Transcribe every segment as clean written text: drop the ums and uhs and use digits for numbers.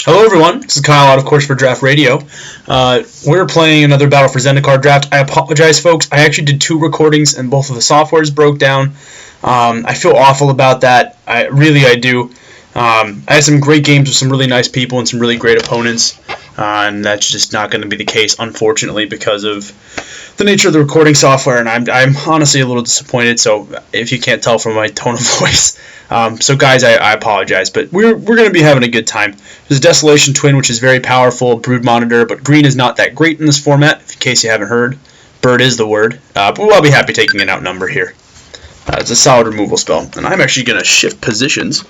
Hello everyone, this is Kyle out of course for Draftradio. We're playing another Battle for Zendikar draft. I apologize folks, I actually did 2 recordings and both of the softwares broke down. I feel awful about that, I do. I had some great games with some really nice people and some really great opponents, and that's just not going to be the case unfortunately because of the nature of the recording software, and I'm honestly a little disappointed, so if you can't tell from my tone of voice. So guys, I apologize, but we're going to be having a good time. There's a Desolation Twin, which is very powerful, Brood Monitor, but green is not that great in this format, in case you haven't heard. Bird is the word, but we'll be happy taking an outnumber here. It's a solid removal spell, and I'm actually going to shift positions.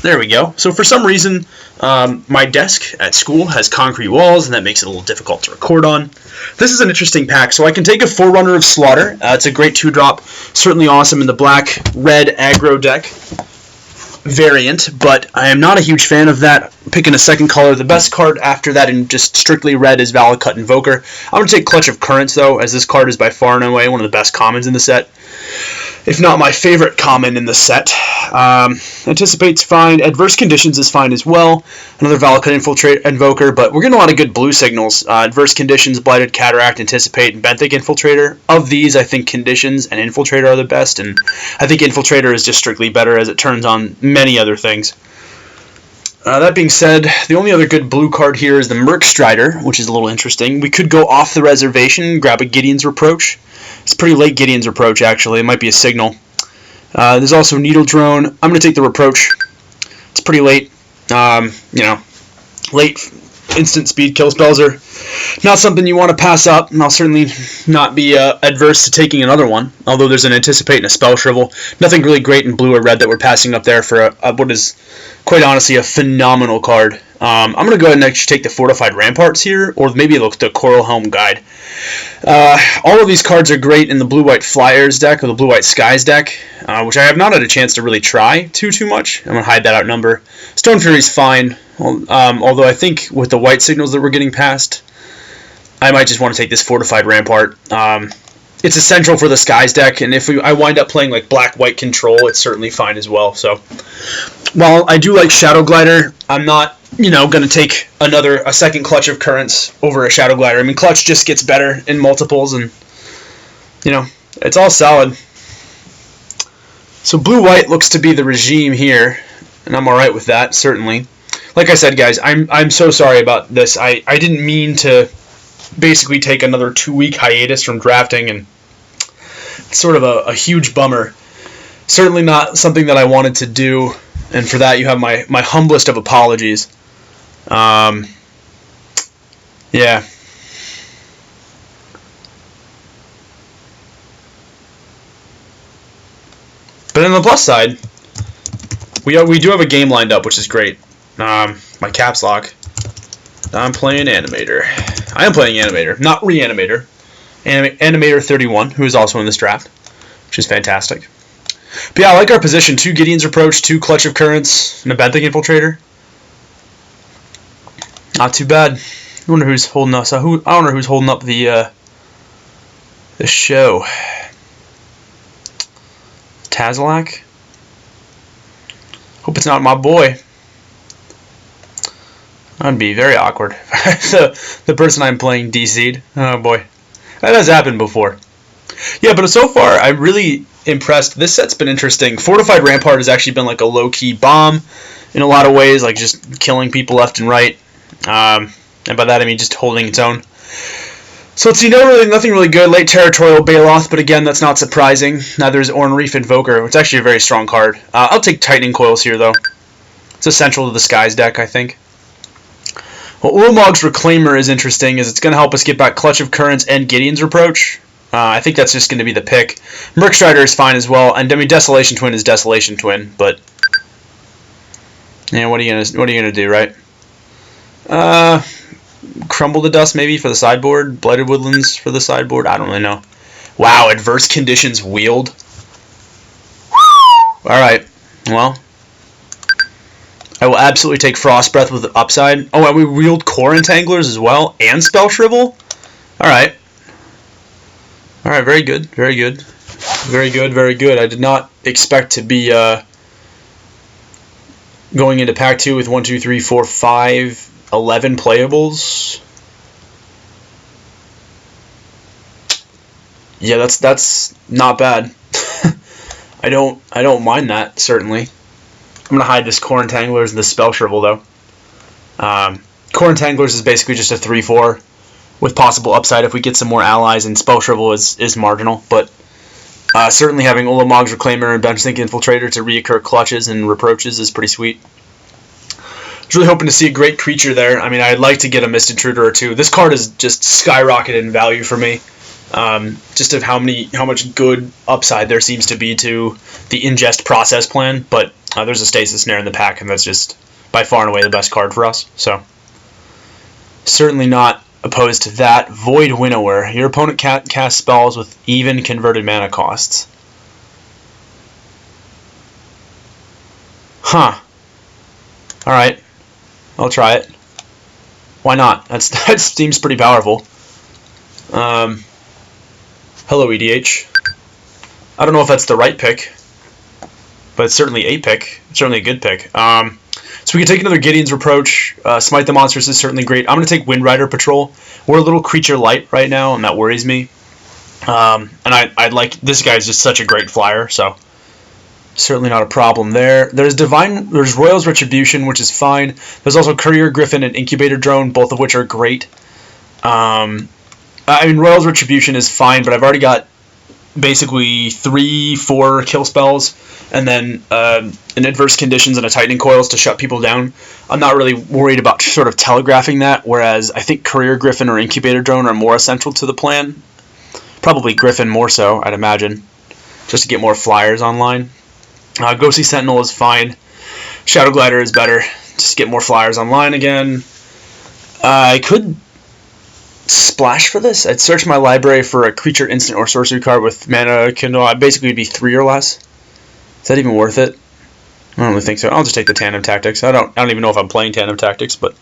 There we go. So for some reason, my desk at school has concrete walls, and that makes it a little difficult to record on. This is an interesting pack. So I can take a Forerunner of Slaughter. It's a great 2-drop, certainly awesome in the black-red aggro deck variant, but I am not a huge fan of that. Picking a second color. The best card after that in just strictly red is Valakut Invoker. I'm going to take Clutch of Currents, though, as this card is by far and away one of the best commons in the set, if not my favorite common in the set. Anticipate's fine. Adverse Conditions is fine as well. Another Valakut Invoker, but we're getting a lot of good blue signals. Adverse Conditions, Blighted Cataract, Anticipate, and Benthic Infiltrator. Of these, I think Conditions and Infiltrator are the best, and I think Infiltrator is just strictly better as it turns on many other things. That being said, the only other good blue card here is the Merc Strider, which is a little interesting. We could go off the reservation, grab a Gideon's Reproach. It's pretty late Gideon's Reproach, actually. It might be a signal. There's also Needle Drone. I'm going to take the Reproach. It's pretty late. Late instant speed kill spells are not something you want to pass up, and I'll certainly not be adverse to taking another one, although there's an Anticipate and a Spell Shrivel. Nothing really great in blue or red that we're passing up there for what is, quite honestly, a phenomenal card. I'm going to go ahead and actually take the Fortified Ramparts here, or maybe look at the Coral Helm Guide. All of these cards are great in the Blue-White Flyers deck, or the Blue-White Skies deck, which I have not had a chance to really try too much. I'm going to hide that outnumber. Stone Fury's fine, although I think with the white signals that we're getting past, I might just want to take this Fortified Rampart. It's essential for the Skies deck, and if I wind up playing like Black-White Control, it's certainly fine as well. So, while I do like Shadow Glider, I'm not going to take a second Clutch of Currents over a Shadow Glider. I mean, Clutch just gets better in multiples, and, it's all solid. So blue-white looks to be the regime here, and I'm alright with that, certainly. Like I said, guys, I'm so sorry about this. I didn't mean to basically take another 2-week hiatus from drafting, and it's sort of a huge bummer. Certainly not something that I wanted to do, and for that you have my humblest of apologies. Yeah. But on the plus side, we do have a game lined up, which is great. My caps lock. I'm playing Animator. I am playing Animator, not Reanimator. Animator 31, who is also in this draft, which is fantastic. But yeah, I like our position. 2 Gideon's Approach, 2 Clutch of Currents, and a Benthic Infiltrator. Not too bad. I wonder who's holding us. I wonder who's holding up the show. Tazalak? Hope it's not my boy. That'd be very awkward. The person I'm playing DC'd. Oh boy. That has happened before. Yeah, but so far I'm really impressed. This set's been interesting. Fortified Rampart has actually been like a low-key bomb in a lot of ways, like just killing people left and right. And by that I mean just holding its own. So let's see, nothing really good. Late Territorial Baloth, but again, that's not surprising. Neither is Ornreef Invoker. It's actually a very strong card. I'll take Tightening Coils here, though. It's essential to the Skies deck, I think. Well, Ulamog's Reclaimer is interesting, as it's going to help us get back Clutch of Currents and Gideon's Reproach. I think that's just going to be the pick. Merc Strider is fine as well, and I mean, Desolation Twin is Desolation Twin, but yeah, what are you gonna do, right? Crumble the Dust maybe for the sideboard, Blighted Woodlands for the sideboard. I don't really know. Wow, Adverse Conditions wheeled. All right, well, I will absolutely take Frost Breath with the upside. Oh, and we wheeled Core Entanglers as well, and Spell Shrivel. All right, very good, very good. Very good, very good. I did not expect to be Going into pack 2 with 1, 2, 3, 4, 5, 11 playables. Yeah, that's not bad. I don't mind that, certainly. I'm gonna hide this Core Entanglers and the Spell Shrivel though. Core Entanglers is basically just a 3/4 with possible upside if we get some more allies, and Spell Shrivel is marginal, but certainly having Ulamog's Reclaimer and Benchsink Infiltrator to reoccur clutches and reproaches is pretty sweet. I was really hoping to see a great creature there. I mean, I'd like to get a Mist Intruder or two. This card is just skyrocketed in value for me. Just of how much good upside there seems to be to the ingest process plan, but there's a Stasis Snare in the pack, and that's just by far and away the best card for us. So certainly not opposed to that. Void Winnower. Your opponent casts spells with even converted mana costs. Huh. Alright. I'll try it. Why not? That seems pretty powerful. Hello, EDH. I don't know if that's the right pick, but it's certainly a pick. It's certainly a good pick. So we can take another Gideon's Reproach. Smite the Monsters is certainly great. I'm going to take Windrider Patrol. We're a little creature light right now, and that worries me. And I'd like... This guy's just such a great flyer, so certainly not a problem there. There's Royal's Retribution, which is fine. There's also Courier Griffin and Incubator Drone, both of which are great. I mean, Royal's Retribution is fine, but I've already got basically 3-4 kill spells, and then an Adverse Conditions and a Tightening Coils to shut people down. I'm not really worried about sort of telegraphing that, whereas I think Courier Griffin or Incubator Drone are more essential to the plan. Probably Griffin more so, I'd imagine, just to get more flyers online. Ghostly Sentinel is fine. Shadow Glider is better, just to get more flyers online again. I could splash for this. I'd search my library for a creature, instant, or sorcery card with mana Kindle. I basically would be 3 or less. Is that even worth it? I don't really think so. I'll just take the Tandem Tactics. I don't even know if I'm playing Tandem Tactics, but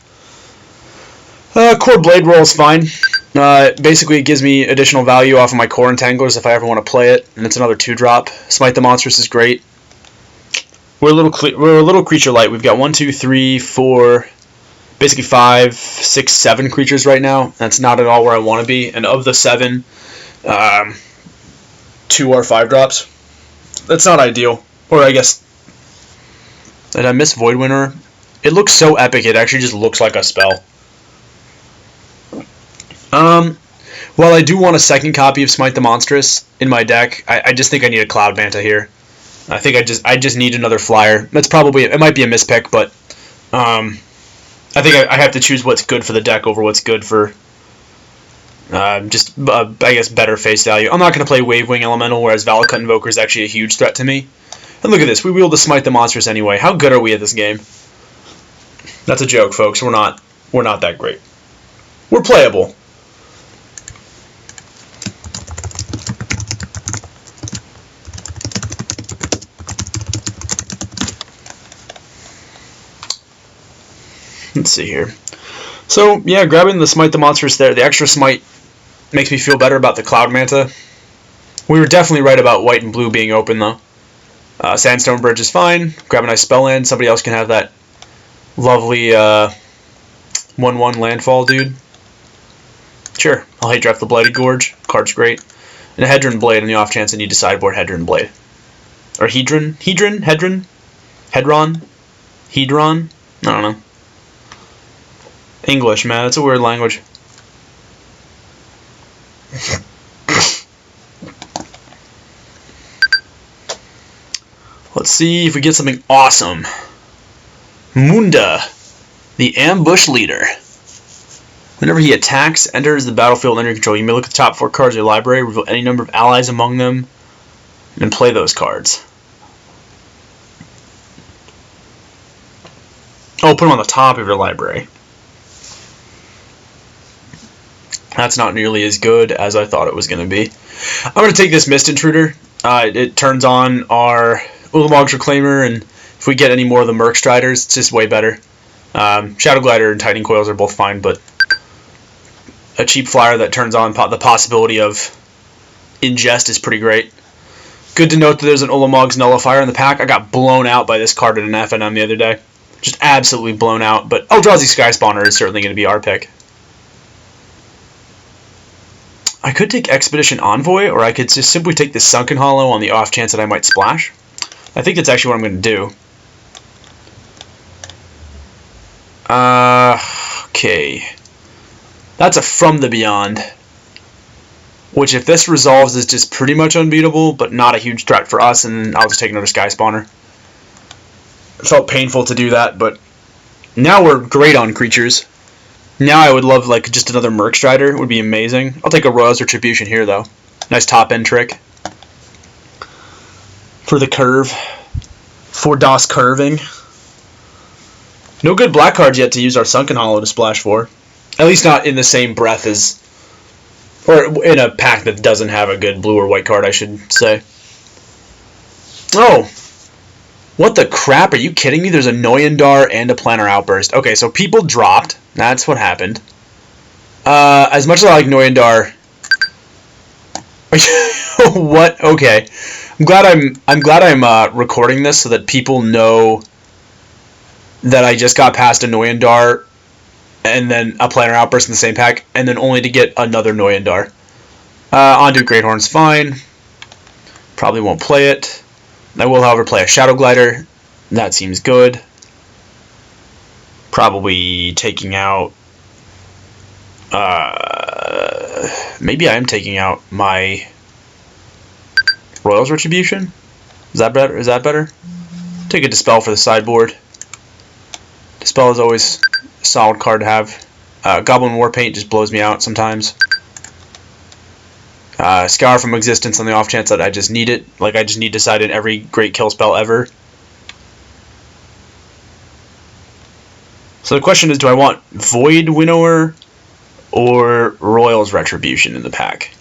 Core Blade Roll is fine. Basically, it gives me additional value off of my Core Entanglers if I ever want to play it, and it's another 2-drop. Smite the Monstrous is great. We're a little creature light. We've got 1, 2, 3, 4. Basically 5, 6, 7 creatures right now. That's not at all where I want to be. And of the 7, 2 are 5-drops. That's not ideal. Or I guess, did I miss Void Winnower? It looks so epic, it actually just looks like a spell. While I do want a second copy of Smite the Monstrous in my deck, I just think I need a Cloud Manta here. I think I just need another flyer. That's probably, it might be a mispick, but I think I have to choose what's good for the deck over what's good for I guess, better face value. I'm not going to play Wavewing Elemental, whereas Valakut Invoker is actually a huge threat to me. And look at this. We wield to Smite the Monstrous anyway. How good are we at this game? That's a joke, folks. We're not that great. We're playable. Let's see here. So, yeah, grabbing the Smite the Monstrous there. The extra Smite makes me feel better about the Cloud Manta. We were definitely right about white and blue being open, though. Sandstone Bridge is fine. Grab a nice spell land. Somebody else can have that lovely 1/1 landfall, dude. Sure. I'll hate draft the Blighted Gorge. Card's great. And a Hedron Blade on the off chance I need to sideboard Hedron Blade. Or Hedron? Hedron? Hedron? Hedron? Hedron? I don't know. English, man. It's a weird language. Let's see if we get something awesome. Munda, the Ambush Leader. Whenever he attacks, enters the battlefield under your control, you may look at the top 4 cards of your library, reveal any number of allies among them, and play those cards. Oh, put them on the top of your library. That's not nearly as good as I thought it was going to be. I'm going to take this Mist Intruder. It turns on our Ulamog's Reclaimer, and if we get any more of the Merc Striders, it's just way better. Shadow Glider and Tightening Coils are both fine, but a cheap flyer that turns on the possibility of ingest is pretty great. Good to note that there's an Ulamog's Nullifier in the pack. I got blown out by this card at an FNM the other day. Just absolutely blown out. But Eldrazi Sky Spawner is certainly going to be our pick. I could take Expedition Envoy, or I could just simply take the Sunken Hollow on the off chance that I might splash. I think that's actually what I'm going to do. Okay. That's a From the Beyond. Which, if this resolves, is just pretty much unbeatable, but not a huge threat for us, and I'll just take another Sky Spawner. It felt painful to do that, but now we're great on creatures. Now I would love like just another Merc Strider. It would be amazing. I'll take a Royal's Retribution here, though. Nice top-end trick. For the curve. For DOS curving. No good black cards yet to use our Sunken Hollow to splash for. At least not in the same breath as... Or in a pack that doesn't have a good blue or white card, I should say. Oh! What the crap? Are you kidding me? There's a Noyandar and a Planar Outburst. Okay, so people dropped. That's what happened. As much as I like Noyandar... What? Okay. I'm glad I'm recording this so that people know that I just got past a Noyandar and then a Planar Outburst in the same pack, and then only to get another Noyandar. Ondu Greathorn's fine. Probably won't play it. I will, however, play a Shadow Glider. That seems good. Probably taking out... maybe I am taking out my Royal's Retribution? Is that better? Is that better? Take a Dispel for the sideboard. Dispel is always a solid card to have. Goblin Warpaint just blows me out sometimes. Scour from Existence on the off chance that I just need it. Like I just need to side in every great kill spell ever. So the question is, do I want Void Winnower or Royal's Retribution in the pack?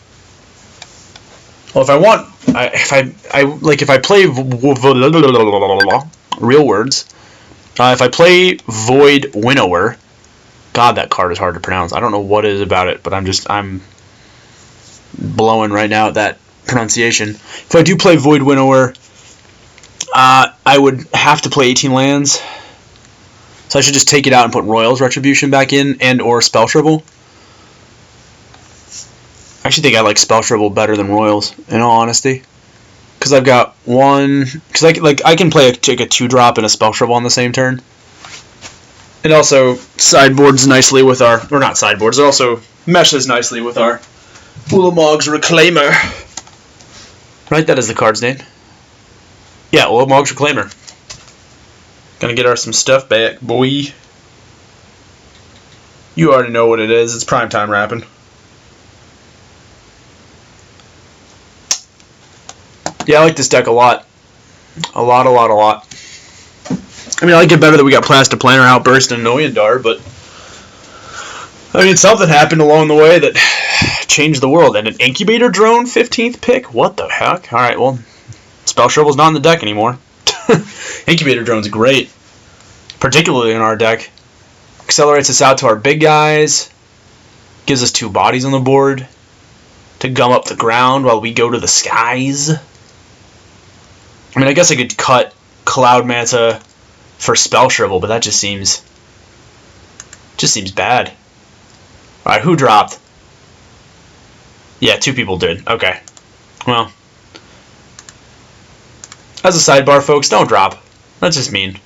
Well, if I want, if I play real words, if I play Void Winnower, God, that card is hard to pronounce. I don't know what it is about it, but I'm blowing right now at that pronunciation. If I do play Void Winnower, I would have to play 18 lands. So I should just take it out and put Royal's Retribution back in, and or Spell Shrivel. I actually think I like Spell Shrivel better than Royal's, in all honesty. Because I've got one... Because I can play take a 2-drop and a Spell Shrivel on the same turn. It also sideboards nicely with our... Or not sideboards, it also meshes nicely with our Ulamog's Reclaimer. Right, that is the card's name. Yeah, Ulamog's Reclaimer. Gonna get our some stuff back, boy. You already know what it is. It's primetime rapping. Yeah, I like this deck a lot. A lot. I mean, I like it better that we got Planar Outburst and Noyandar, but... I mean, something happened along the way that changed the world. And an Incubator Drone 15th pick? What the heck? Alright, well, Spell Shrivel's not in the deck anymore. Incubator Drone's great. Particularly in our deck. Accelerates us out to our big guys. Gives us 2 bodies on the board. To gum up the ground while we go to the skies. I mean, I guess I could cut Cloud Manta for Spell Shrivel, but that just seems bad. Alright, who dropped? Yeah, 2 people did. Okay. Well. As a sidebar, folks, don't drop. That's just mean.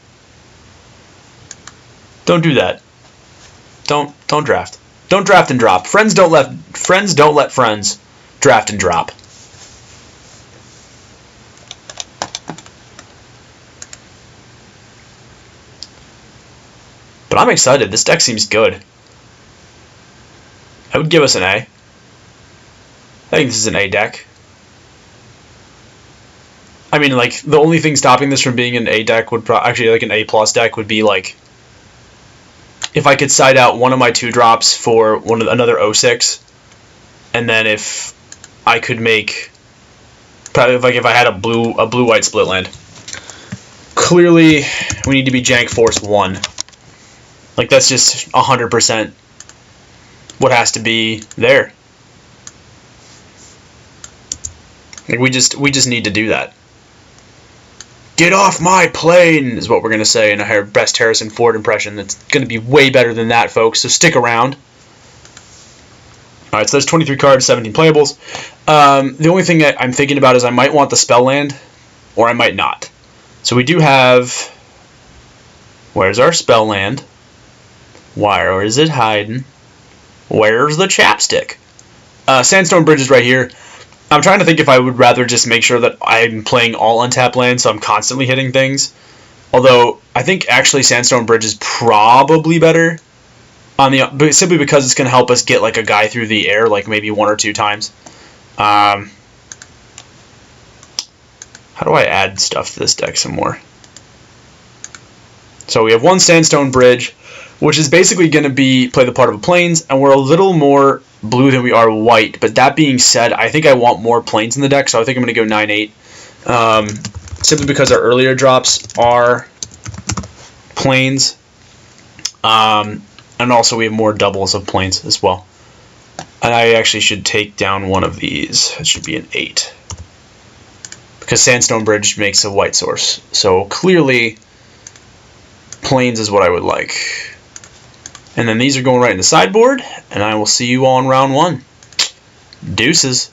Don't do that. Don't draft. Don't draft and drop. Friends don't let friends draft and drop. But I'm excited. This deck seems good. I would give us an A. I think this is an A deck. I mean, like, the only thing stopping this from being an A deck would actually, like, an A plus deck would be, like, if I could side out one of my 2-drops for another 06, and then if I could make, probably like if I had a blue-white split land. Clearly, we need to be Jank Force 1. Like, that's just 100% what has to be there. Like, we just need to do that. Get off my plane is what we're going to say in our best Harrison Ford impression. That's going to be way better than that, folks, so stick around. Alright, so there's 23 cards, 17 playables. The only thing that I'm thinking about is I might want the spell land, or I might not. So we do have... Where's our spell land? Where is it hiding? Where's the chapstick? Sandstone Bridge is right here. I'm trying to think if I would rather just make sure that I'm playing all untapped lands, so I'm constantly hitting things. Although, I think actually Sandstone Bridge is probably better. Simply because it's going to help us get like a guy through the air, like maybe 1 or 2 times. How do I add stuff to this deck some more? So we have 1 Sandstone Bridge, which is basically going to play the part of a plains, and we're a little more blue than we are white. But that being said, I think I want more plains in the deck, so I think I'm going to go 9/8. Simply because our earlier drops are plains. And also we have more doubles of plains as well. And I actually should take down one of these. It should be an 8. Because Sandstone Bridge makes a white source. So clearly, plains is what I would like. And then these are going right in the sideboard. And I will see you all in round 1. Deuces.